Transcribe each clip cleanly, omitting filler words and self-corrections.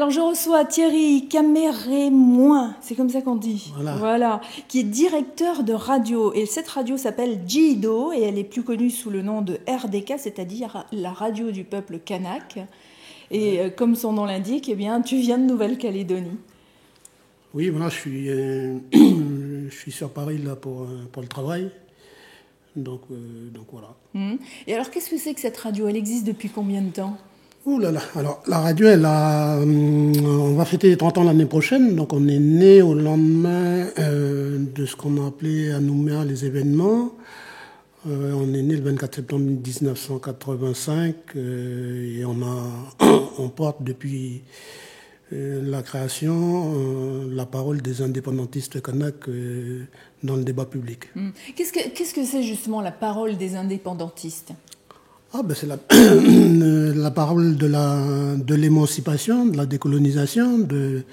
Alors je reçois Thierry Camérémoin, c'est comme ça qu'on dit, voilà, qui est directeur de radio. Et cette radio s'appelle Jido et elle est plus connue sous le nom de RDK, c'est-à-dire la radio du peuple kanak. Et comme son nom l'indique, eh bien, tu viens de Nouvelle-Calédonie. Oui, voilà, je suis sur Paris là pour le travail. Donc voilà. Et alors, qu'est-ce que c'est que cette radio? Elle existe depuis combien de temps? Ouh là là, alors la radio, on va fêter les 30 ans l'année prochaine, donc on est né au lendemain de ce qu'on a appelé à Nouméa les événements. On est né le 24 septembre 1985 et on porte depuis la création la parole des indépendantistes kanaks dans le débat public. Qu'est-ce que c'est justement la parole des indépendantistes? C'est la parole de l'émancipation, de la décolonisation, de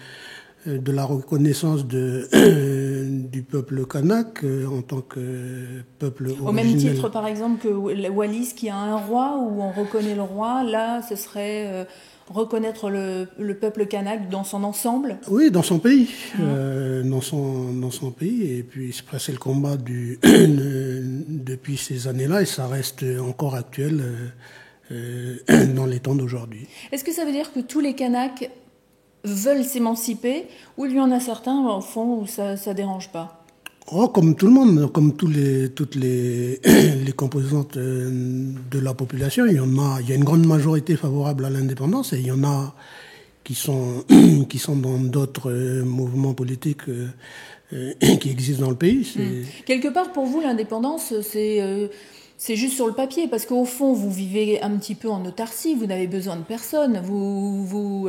la reconnaissance du peuple kanak en tant que peuple originel. Au même titre, par exemple, que Wallis qui a un roi, où on reconnaît le roi, là, ce serait reconnaître le peuple kanak dans son ensemble? Oui, dans son pays. Dans son pays. Et puis, c'est le combat depuis ces années-là, et ça reste encore actuel dans les temps d'aujourd'hui. Est-ce que ça veut dire que tous les kanaks veulent s'émanciper, ou il y en a certains, au fond, où ça ne dérange pas? Comme tout le monde, comme toutes les composantes de la population, il y a une grande majorité favorable à l'indépendance, et il y en a qui sont dans d'autres mouvements politiques qui existent dans le pays. Quelque part, pour vous, l'indépendance, c'est juste sur le papier, parce qu'au fond, vous vivez un petit peu en autarcie, vous n'avez besoin de personne, vous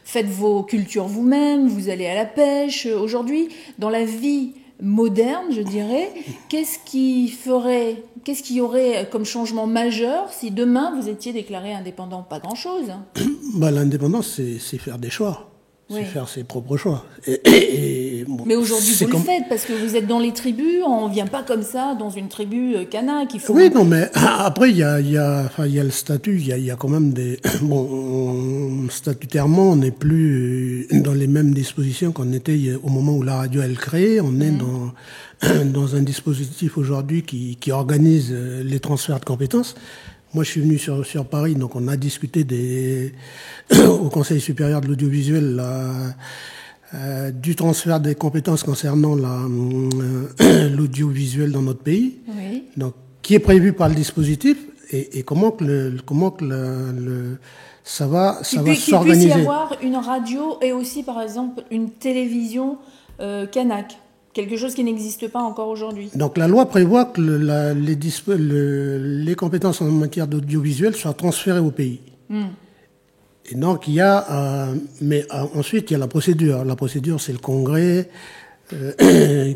faites vos cultures vous-même, vous allez à la pêche. Aujourd'hui, dans la vie moderne, je dirais, qu'est-ce qu'il y aurait comme changement majeur si demain vous étiez déclaré indépendant? Pas grand-chose. L'indépendance, c'est faire des choix. C'est faire ses propres choix. Mais aujourd'hui, vous le faites, parce que vous êtes dans les tribus, on ne vient pas comme ça dans une tribu kanak. Oui, non, mais après, il y a le statut, il y a quand même des... statutairement, on n'est plus dans les mêmes dispositions qu'on était au moment où la radio, elle créée. On est dans un dispositif aujourd'hui qui organise les transferts de compétences. Moi, je suis venu sur Paris, donc on a discuté au Conseil supérieur de l'audiovisuel du transfert des compétences concernant l'audiovisuel dans notre pays, donc qui est prévu par le dispositif et comment ça va s'organiser. Qu'il puisse y avoir une radio et aussi, par exemple, une télévision kanak. Quelque chose qui n'existe pas encore aujourd'hui. Donc la loi prévoit que les compétences en matière d'audiovisuel soient transférées au pays. Et donc il y a, ensuite il y a la procédure. La procédure, c'est le Congrès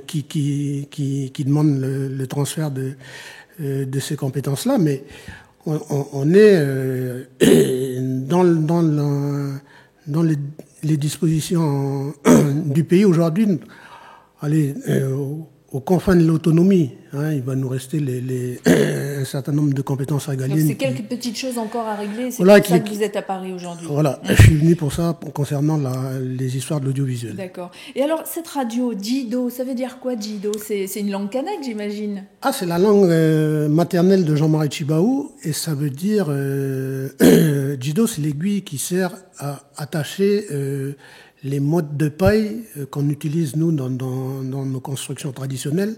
qui demande le transfert de ces compétences-là. Mais on est dans les dispositions du pays aujourd'hui. Allez, aux confins de l'autonomie, il va nous rester un certain nombre de compétences régaliennes. Donc c'est quelques petites choses encore à régler, c'est pour ça que vous êtes à Paris aujourd'hui. Voilà, je suis venu pour ça, concernant les histoires de l'audiovisuel. D'accord. Et alors, cette radio, Jido, ça veut dire quoi, Jido? C'est une langue kanak, j'imagine? C'est la langue maternelle de Jean-Marie Tjibaou, et ça veut dire... Jido, c'est l'aiguille qui sert à attacher... les modes de paille qu'on utilise, nous, dans nos constructions traditionnelles,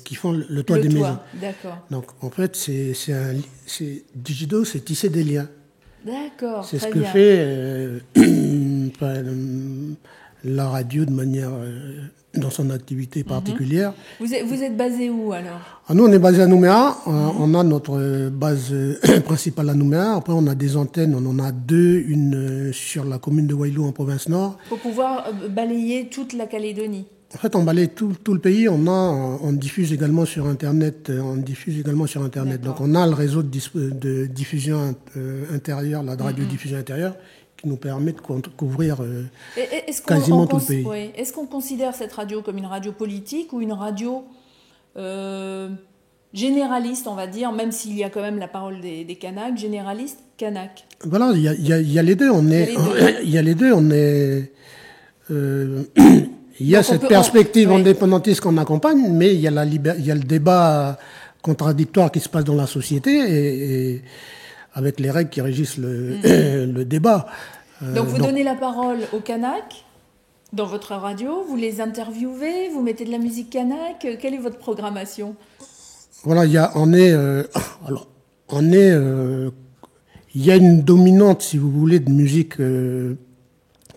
qui font le toit des maisons. D'accord. Donc, en fait, Jido, c'est tisser des liens. D'accord, c'est ce que fait la radio de manière... dans son activité particulière. Vous êtes basé où, alors? Nous, on est basé à Nouméa. On a notre base principale à Nouméa. Après, on a des antennes. On en a deux. Une sur la commune de Wailou, en province nord. Pour pouvoir balayer toute la Calédonie. En fait, on balaye tout le pays. On diffuse également sur Internet. Donc, on a le réseau de diffusion intérieure, la radiodiffusion intérieure, qui nous permet de couvrir quasiment tout le pays. Est-ce qu'on considère cette radio comme une radio politique ou une radio généraliste, on va dire, même s'il y a quand même la parole des Kanaks, généraliste, Kanak. Voilà, il y a les deux. Il y a les deux. On est. Il y a cette perspective indépendantiste qu'on accompagne, mais il y a il y a le débat contradictoire qui se passe dans la société et avec les règles qui régissent le débat. Donc vous donnez la parole aux Kanaks dans votre radio, vous les interviewez, vous mettez de la musique kanak. Quelle est votre programmation? Voilà, il y a une dominante, si vous voulez, de musique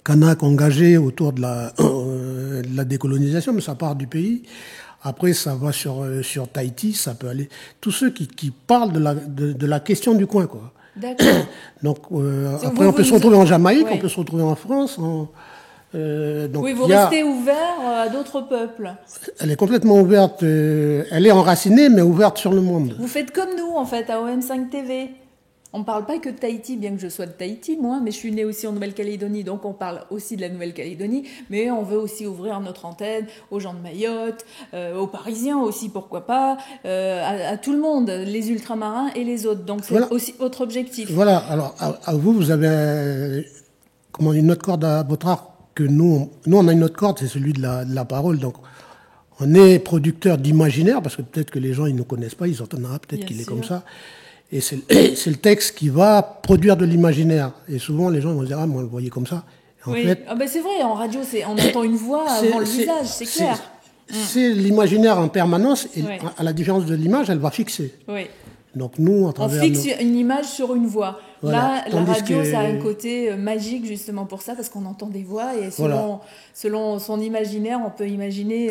kanak engagée autour de la décolonisation, mais ça part du pays. Après, ça va sur Tahiti, ça peut aller. Tous ceux qui parlent de la question du coin, quoi. D'accord. Donc après, on peut se retrouver en Jamaïque, on peut se retrouver en France. Donc oui, vous restez ouvert à d'autres peuples. Elle est complètement ouverte. Elle est enracinée, mais ouverte sur le monde. Vous faites comme nous, en fait, à OM5 TV. On ne parle pas que de Tahiti, bien que je sois de Tahiti, moi, mais je suis née aussi en Nouvelle-Calédonie, donc on parle aussi de la Nouvelle-Calédonie, mais on veut aussi ouvrir notre antenne aux gens de Mayotte, aux Parisiens aussi, pourquoi pas, à tout le monde, les ultramarins et les autres. Donc c'est aussi votre objectif. Voilà, alors à vous avez une autre corde à votre arc que nous on a une autre corde, c'est celui de la parole, donc on est producteur d'imaginaire, parce que peut-être que les gens ils ne connaissent pas, ils entendent peut-être qu'il est comme ça. Et c'est le texte qui va produire de l'imaginaire. Et souvent, les gens vont se dire, moi, on le voyait comme ça. En fait, c'est vrai, en radio, on entend une voix avant le visage, c'est clair. C'est l'imaginaire en permanence, et à la différence de l'image, elle va fixer. Oui. Donc nous, à travers... On fixe une image sur une voix. Voilà. Là, la radio, ça a un côté magique, justement pour ça, parce qu'on entend des voix, et selon son imaginaire, on peut imaginer...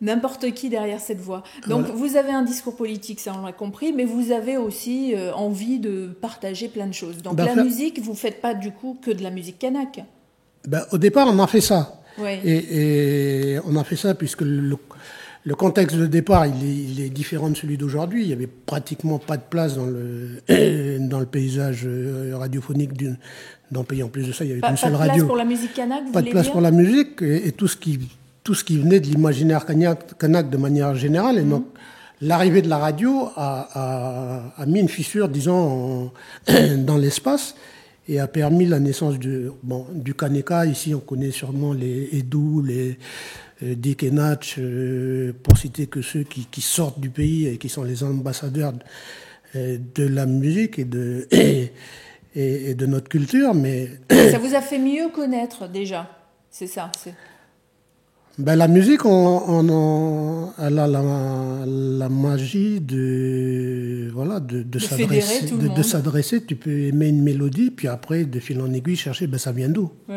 n'importe qui derrière cette voix. Donc vous avez un discours politique, ça on l'a compris, mais vous avez aussi envie de partager plein de choses. Donc la musique, vous ne faites pas du coup que de la musique kanak. Au départ, on a fait ça. Oui. Et on a fait ça puisque le contexte de départ, il est différent de celui d'aujourd'hui. Il n'y avait pratiquement pas de place dans le paysage radiophonique d'un pays. En plus de ça, il y avait une seule radio. Pas de place pour la musique kanak, vous voulez dire ? Pas de place pour la musique et tout ce qui venait de l'imaginaire kanak de manière générale. Et donc, l'arrivée de la radio a mis une fissure, disons, dans l'espace et a permis la naissance du Kaneka. Ici, on connaît sûrement les Edu, les Dikenach, pour citer que ceux qui sortent du pays et qui sont les ambassadeurs de la musique et de notre culture. Mais ça vous a fait mieux connaître déjà, c'est ça. La musique, elle a la magie de s'adresser. Tu peux aimer une mélodie, puis après, de fil en aiguille, chercher, ça vient d'où. Oui.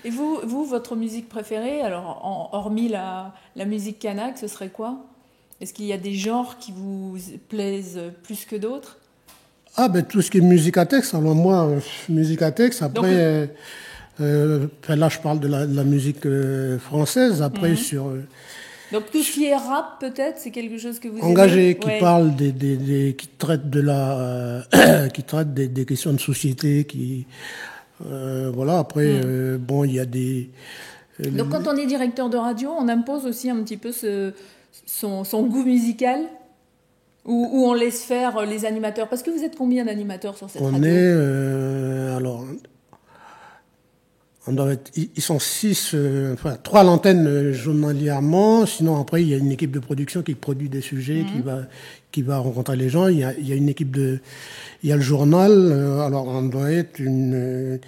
Et vous, votre musique préférée, alors hormis la musique kanak, ce serait quoi? Est-ce qu'il y a des genres qui vous plaisent plus que d'autres? Tout ce qui est musique à texte. Alors moi, musique à texte, après... là, je parle de la musique française. Après, donc, tout ce qui est rap, peut-être, c'est quelque chose que vous engagé, aimez, qui parle qui traite qui traite des questions de société, Après, il y a des... Donc, quand on est directeur de radio, on impose aussi un petit peu son goût musical, ou on laisse faire les animateurs. Parce que vous êtes combien d'animateurs sur cette radio? Ils sont 6, 3 à l'antenne journalièrement. Sinon, après, il y a une équipe de production qui produit des sujets, qui va rencontrer les gens. Il y a une équipe il y a le journal. Alors, on doit être une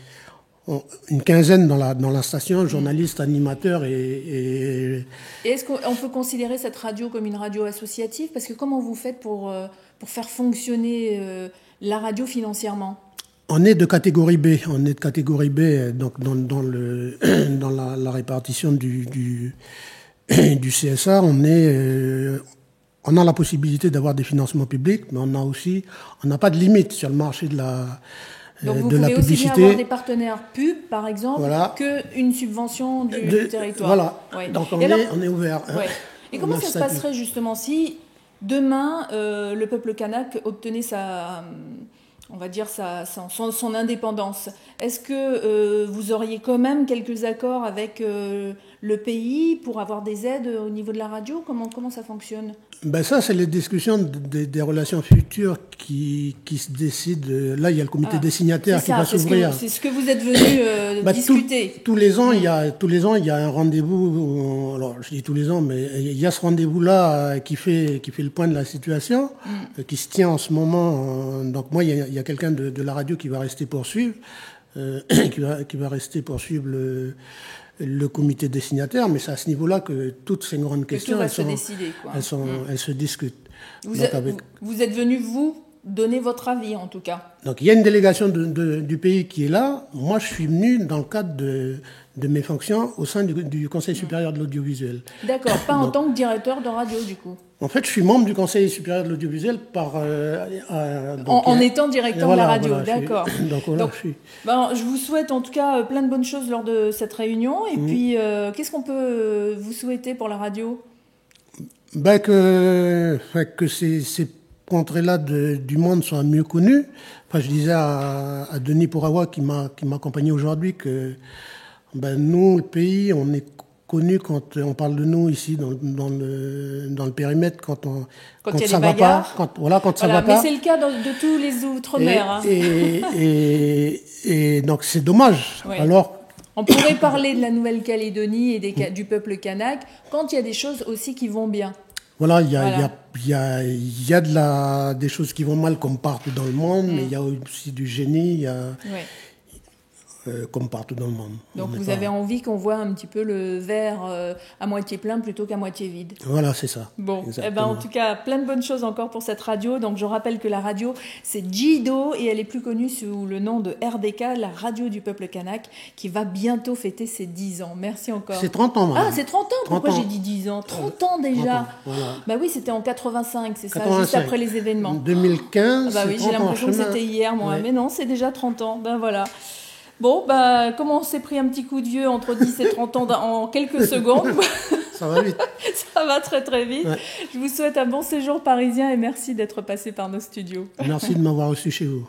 quinzaine dans la station, journalistes, animateurs et est-ce qu'on peut considérer cette radio comme une radio associative? Parce que comment vous faites pour faire fonctionner la radio financièrement? On est de catégorie B. Donc dans la répartition du CSA, on a la possibilité d'avoir des financements publics, mais on n'a pas de limite sur le marché de la donc vous de pouvez la aussi publicité. bien avoir des partenaires pub, par exemple, qu'une subvention du territoire. Voilà. Ouais. Donc on est ouvert. Ouais. Et comment ça se passerait justement si demain le peuple kanak obtenait on va dire, son indépendance. Est-ce que vous auriez quand même quelques accords avec le pays pour avoir des aides au niveau de la radio? Comment ça fonctionne? Ben ça, c'est les discussions des relations futures qui se décident. Là, il y a le comité des signataires qui va s'ouvrir. C'est ce que vous êtes venu discuter. Tous les ans, il y a un rendez-vous. Alors, je dis tous les ans, mais il y a ce rendez-vous-là qui fait le point de la situation, qui se tient en ce moment. Donc moi, il y a quelqu'un de la radio qui va rester poursuivre, qui va rester poursuivre le comité des signataires, mais c'est à ce niveau-là que toutes ces grandes questions, elles se discutent. Vous êtes venu, vous, donner votre avis, en tout cas. Donc, il y a une délégation du pays qui est là. Moi, je suis venu dans le cadre de mes fonctions au sein du Conseil supérieur de l'audiovisuel. D'accord, pas en tant que directeur de radio, du coup. En fait, je suis membre du Conseil supérieur de l'audiovisuel en étant directeur de la radio, d'accord. Donc, je vous souhaite en tout cas plein de bonnes choses lors de cette réunion. Et puis, qu'est-ce qu'on peut vous souhaiter pour la radio? Que ces contrées-là du monde soient mieux connues. Enfin, je disais à Denis Pourawa qui m'a accompagné aujourd'hui que nous, le pays, on est connu quand on parle de nous ici dans le périmètre quand ça va pas, quand ça va pas. Mais c'est le cas de tous les outre-mer. Et donc c'est dommage. Oui. Alors on pourrait parler de la Nouvelle-Calédonie et du peuple kanak quand il y a des choses aussi qui vont bien. Voilà, il y a des choses qui vont mal comme partout dans le monde, mais il y a aussi du génie. Comme partout dans le monde. Donc vous avez envie qu'on voit un petit peu le verre à moitié plein plutôt qu'à moitié vide. Voilà, c'est ça. Bon, en tout cas, plein de bonnes choses encore pour cette radio. Donc je rappelle que la radio, c'est Jido et elle est plus connue sous le nom de RDK, la radio du peuple kanak, qui va bientôt fêter ses 10 ans. Merci encore. C'est 30 ans, madame. Ah, c'est 30 ans. Pourquoi j'ai dit 10 ans? 30 ans déjà. 30 ans, voilà. Oui, c'était en 85, c'est 85. Ça, juste après les événements. 2015. Oui, j'ai l'impression que c'était hier, moi. Ouais. Mais non, c'est déjà 30 ans. Voilà. Bon, comme on s'est pris un petit coup de vieux entre 10 et 30 ans en quelques secondes. Ça va vite. Ça va très très vite. Ouais. Je vous souhaite un bon séjour parisien et merci d'être passé par nos studios. Merci de m'avoir reçu chez vous.